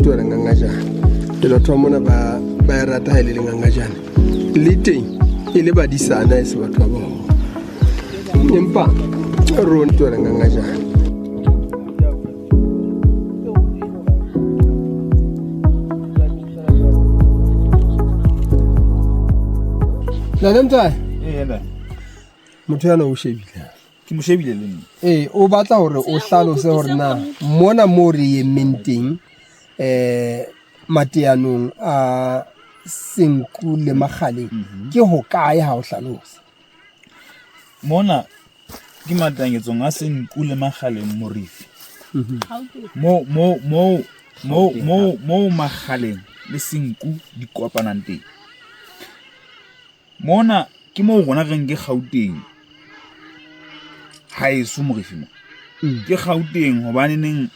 Tuwa ngangajana. Elo tomona ba rata ha ile ngangajana. Le teng e le badisana e se batho ba bona. Empa ro tuwa ngangajana. La lemtsa nda motho yana o shebile. ke mo shebile le nna O batla hore o hlalose hore na mona mo re ementeng mateanong a senku le magaleng ke ho kae ha o hlalosa mona ke matanyetsong a senku le magaleng morifi mo magaleng le senku di kopanang teng mona ke mo rona reng ke Gauteng ha eso morifi mo ke Gauteng hobane neng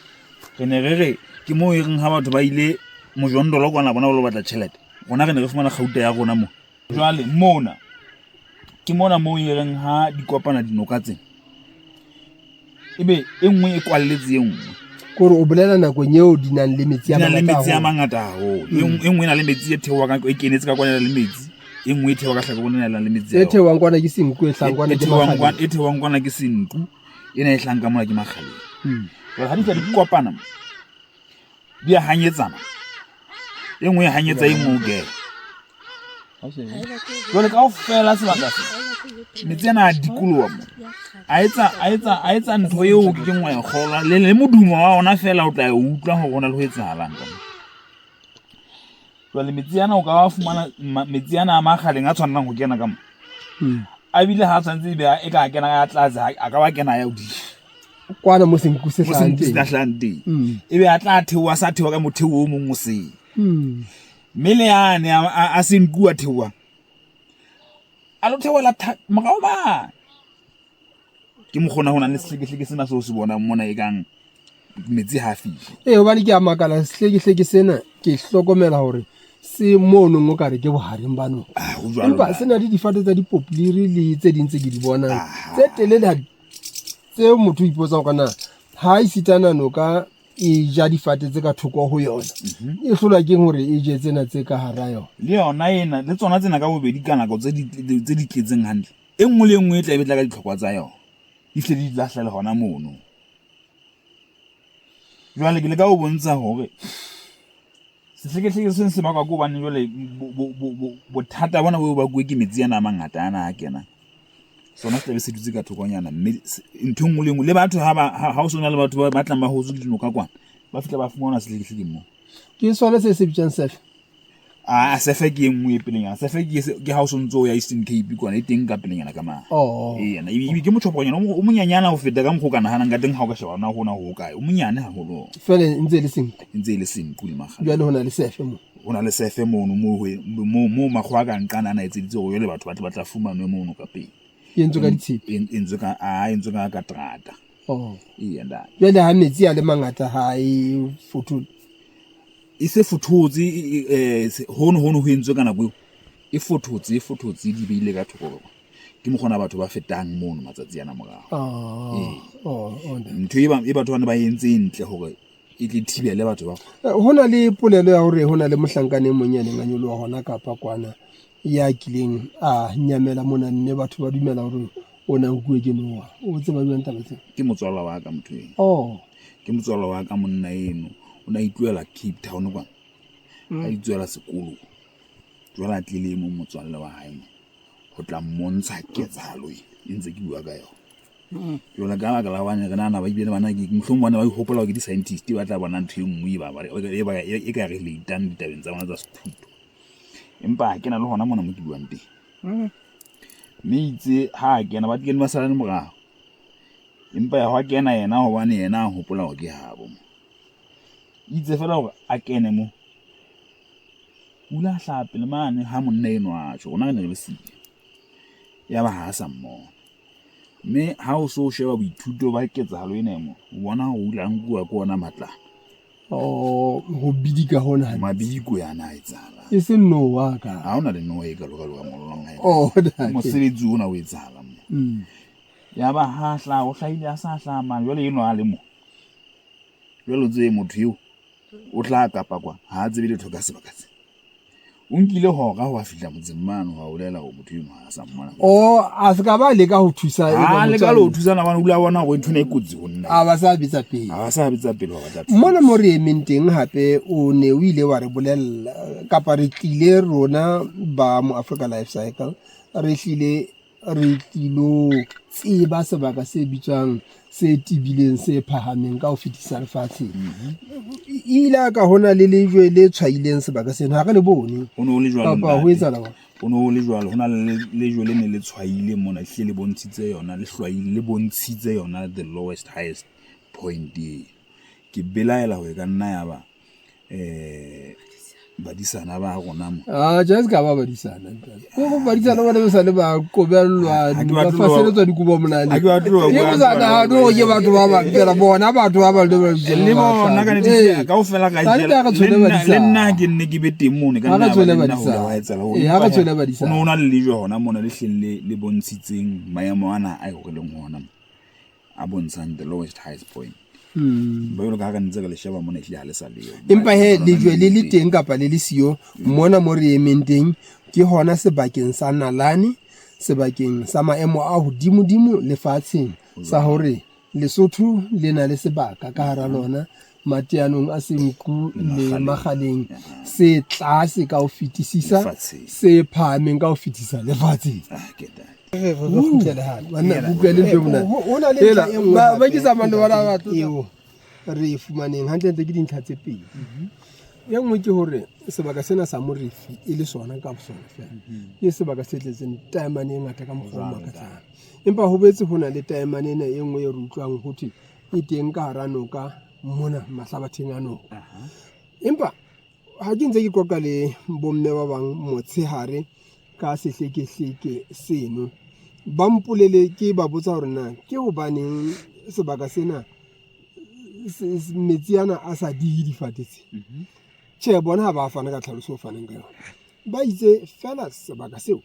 re ne re ke mo e reng ha batho ba ile mojondolo kwana bona ba lo batla tšhelete rona re ne re fumana Gauteng ya rona mo jwale mona ke mona mo e reng ha di kopana dinoka tsena ebe e nngwe e kwalletse e nngwe kore o bolela nakong eo di nang le metsi a mangata haholo e nngwe ena le metsi e theowa ka e kenetse ka kwana le metsi e nngwe e theowa ka hlaka bona le metsi e theowang kwana ke senku e hlang kwana ke magaleng e theowang kwana ke senku ena e hlang ka mona ke magaleng jwale ha di tla di kopana di a hanyetsana e nngwe e hanyetsa e nngwe ge jwale kaofela sebaka se metsi ana a dikolowa mo a etsa ntho eo ke ngwa e kgola le modumo wa ona fela o tla e utlwa ho rona le ho etsahalang ka jwale metsi ana o ka wa fumana metsi ana a magaleng a tshwanang ho kena ka mo a bile ha tshwantse be e ka kena ka tlase a ka wa kena ya odi kwana mo senku se hlang teng ebe a tla theowa sa theowa ka motheo o mongwe se mele yane a senku a theowa a lo theola morao ba ke mo gona hona le sehlekehleke sena se o se bona mona e kang metsi ha fihle hobane ke a makala sehlekehleke sena ke hlokomela hore se mono ngo ka re ke bohareng bano empa sena di difate tsa dipopleri le tse ding tse ke di bonang tse telele tse motho ipotsa go kana ha isitana no ka e ja difate tse ka thoko ho yona e hlola ke hore e je tsena tse ka hara yona le yona ena le tsona tsena ka bobedi kana go tse di tletseng hantle e nngwe le nngwe e tla betla ka ditlhokwa tsa yona di hle di lahla le hona mono jwale ke le ka o bontsha hore sehlekehleke se baka go bane jwale bothata bona bo ba kuwe ke metsi ana a mangata ana a kena sona se tlabe se dutse ka thokonyana mme ntho nngwe le nngwe le batho ha o sona le batho ba tlang ba hotse dinoka kwana ba fitla ba fumana sehlekehleke mo ke sona se bitsang sefe a sefe ke nngwe pelenyana sefe ke ha o sontse o ya Eastern Cape kwana e teng ka pelenyana ka ma yena e ke motshoponyana o monyanyana ho feta ka mokgo kana hanang ka teng ha o ka sheba na hona ho kae o monyane haholo fela ntse le senku le maga jwale hona le sefe mo hona le sefe mono mo magwa ka nqana ana etseditse go le batho ba tla fumanwe mono ka pele yentse ka ditshipi entse ka trata yenda jwale ha metsi a le mangata ha e futhu e se futhutse hono ho entswe kana go e futhutse di beile ka thoko ke mo gona batho ba fetang mono matsatsi ana morago ntho e batho bana ba entse ntle hore e tle thibele batho ba hona le polelo ya hore hona le mohlankane monyane nganyolo wa hona Kapa kwana ya kileng a nyamela mona nne batho ba dumela hore ona nkuwe ke noa o tseba bjang taba tse ke motswala wa ka motho ene ke motswala wa ka monna eno o na itluela Cape Town kwa a itluela sekolo jwala a tlile mo motswalle wa hae go tla mmontsha ketsalo e ntse ke bua ka yona jwala ka baka la bana rena ba ibile bana ke mohlomong bana ba ihopola ke di scientist ba tla bona ntho e nngwe ba e ka re leitang ditabeng tsa bona tsa sethuto empa ke na le hona mona mo ke buang teng mme itse ha kena ba tleng ba sala le morago empa ya ho kena yena hobane yena a hopola go ke habo itse fela hore a kene mo ula hlape le mane ha monna eno a tjho rona re ne re sile ya ba ha sa mmo mme ha o so sheba boithuto ba ketsahalo ena mo o bona ho ula nkua ko ona matla go bidika hona mabiko yana etsala e se no wa ka ha ona le no e ka loka molong ha mosebetsi ona o etsala ya ba ha hla o hlaile a sa hla man jwale eno a le mo jwale tse motho eo o tla Kapa kwa ha tsebe letho ka sebaka se o nkile hora wa fihla motsemmano wa olela go motho eno ha sa mmona a se ka ba le ka ho thusa le ka lo thusana bana ula bona go ntho ne ikutsi go nna a ba sa bitsa pele wa batla mona mo re emeng teng hape o ne o ile wa re bolella kapa re tlile rona ba mo Africa Life Cycle re hlile re tlilo tseba sebaka se bitswang se tibileng se phahameng ka ho fetisa lefatsheng ile ka hona le lejwe le tshwaileng sebaka sena ha re le bone o no le jwalo kapa ho etsa la o no le jwalo hona le lejwe le ne le tshwaile mona hle le bontshitse yona le hlwaile le bontshitse yona the lowest highest point ke belaela ho ka nna ya ba badisana ba rona mo just ka ba badisana go badisana ba le sa le ba kobellwa ba faseletswa dikubo monane ha ke batlo go ke bana do ke batho ba ba pela bona batho ba ba le bona ka nete ka o fela ka le nna ke nne ke be teng mone ka nna ba nna ho wa etsela ho ha ka tswela badisana no ona le lejwe hona mona le hlelle le bontshitseng maemo ana a go leng hona a bontshang the lowest highest point ba yo ka ntse ka le sheba mona hle ha le sa leo empa he lejwe le le teng kapa le le sio mona mo re emeng teng ke hona sebakeng sa Nalane sebakeng sa maemo a hodimo lefatsheng sa hore Lesotho le na le sebaka ka hara lona mateanong a senku le magaleng se tlase ka ho fetisisa se phahameng ka ho fetisa lefatsheng re fumaneng hantle ke dintlha tse pedi ya nngwe ke hore sebaka sena sa Morifi e le sona ka sona fela ke sebaka se tletseng taemane e ngata ka mokgwa o makatsang empa ho betse ho na le taemane ena e nngwe e re utlwang ho thwe e teng ka hara noka mona mahlabatheng a noka empa ha ke ntse ke qoqa le bomme ba bang motshehare ka sehlekehleke seno ba mpolele ke ba botsa hore na ke hobaneng sebaka sena metsi ana a sa dihi difatetse tjhe bona ha ba fana ka tlhaloso o faneng ka yona ba itse fela sebaka seo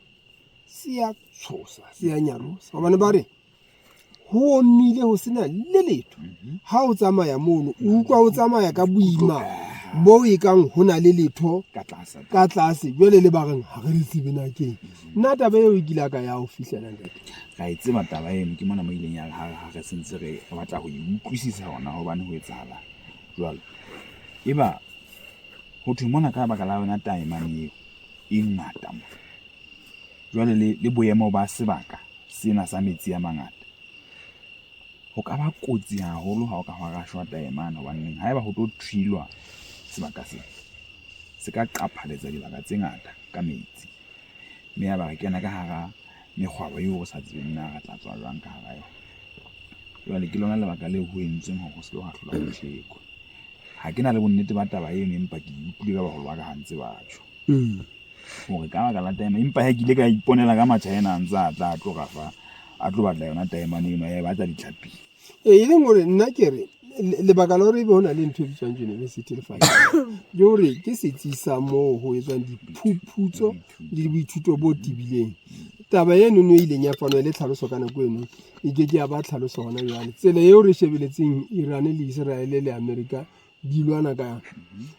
se ya tshosa se ya nyarosa hobane ba re ho omile ho sena le letho ha o tsamaya mono o utlwa o tsamaya ka boima bo e kang hona le letho ka tlase jwale le ba reng ha re tsebe na keng nna taba eo e kila ka ya ho fihlela ntate ga itse mataba eno ke mona mo ileng ya ha re sentse re batla go utlwisisa hona hobane ho etsahala jwalo eba ho thwe mona ka baka la yona taemane eo e ngata mo jwale le boemo ba sebaka sena sa metsi a mangata ho ka ba kotsi haholo ha o ka hwa shwa taemane hobane ha eba ho tlo thilwa sebaka se ka qaphaletsa dibaka tse ngata ka metsi mme ya ba re kena ka hara mekgwabo eo o sa tsebeng na ra tla tswa jwang ka hara yona jwale ke lona lebaka leo ho entseng hore se lo hahlola bohleko ha ke na le bonnete ba taba eno empa ke utlwile ka baholo ba ka hantse batho hore ka baka la taemane empa ha ke ile ka iponela ka matjhaena ntse a tla tlo rafa a tlo batla yona taemane eno ya batla ditlhapile e leng hore nna ke re lebaka la hore ebe hona le ntho e bitswang university lefatshe ke hore ke setsi sa moo ho etswang diphuputso le boithuto bo tibileng taba eno no ileng ya fanwa le tlhaloso ka nako eno e ke ya ba tlhaloso hona jwale tsela eo re shebeletseng Iran le Israel le America di lwana ka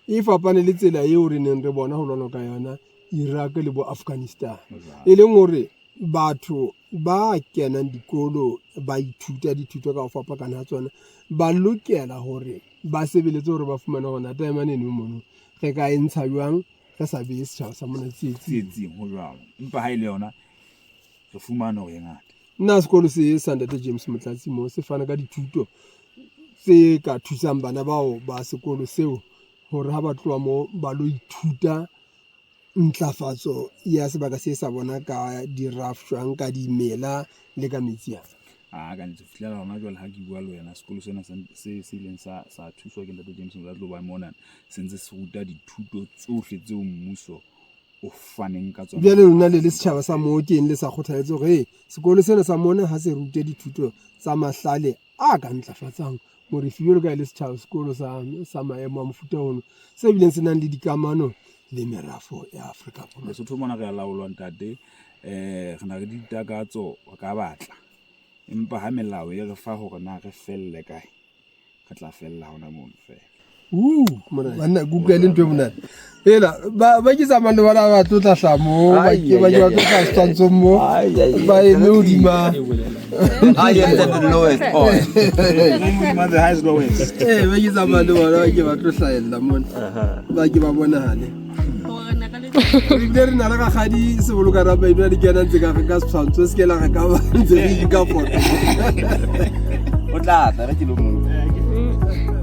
e fapane le tsela eo re neng re bona ho lwana ka yona Iraq le bo Afghanistan e leng hore batho ba kenang dikolo ba ithuta dithuto ka ho fapakana ha tsona ba lokela hore ba sebeletse hore ba fumane hona taemane eno mono re ka e ntsha jwang re sa be setjhaba sa mona tsietsing ho jwalo empa ha ile yona re fumana hore ngata nna sekolo se Sandate James Motlatsi mo se fana ka dithuto tse ka thusang bana bao ba sekolo seo hore ha ba tloha mo ba lo ithuta ntlafatso ya sebaka se sa bona ka dirafshwang ka dimela le ka metsi a ka ntse fihlela hona jwale ha ke bua le wena sekolo sena se ileng sa thuswa ke Ntate James Motlatsi ba mona sentse se ruta dithuto tsohle tseo mmuso o faneng ka tsona bjale lona le setjhaba sa moo teng le sa kgothaletse hore sekolo sena sa mona ha se rute dithuto tsa mahlale a ka ntlafatsang Morifi jwalo ka le setjhaba sekolo sa maemo a mofuta ono se bileng se nang le dikamano le merafo ya Afrika Borwa. Lesotho mona re a laolwa ntate re na le ditakatso ka batla empa ha melao e re fa hore na re felle kae re tla fella hona moo fela banna kutlwa le ntwe monate ela ba ke tsamaya le bana ba tlo tla mo ba ke ba tlo tla setshwantsho mo ba eme hodima the highest lowest. ba ke tsamaya le bona ba ke ba tlo hlahella mona ba ke ba bonahale ebile re na le gagadi sebolokana baeno a di kena ntse ka setshwantsho se ke la ga ka ba ntse re ka foto O tla tla re ke lo mo.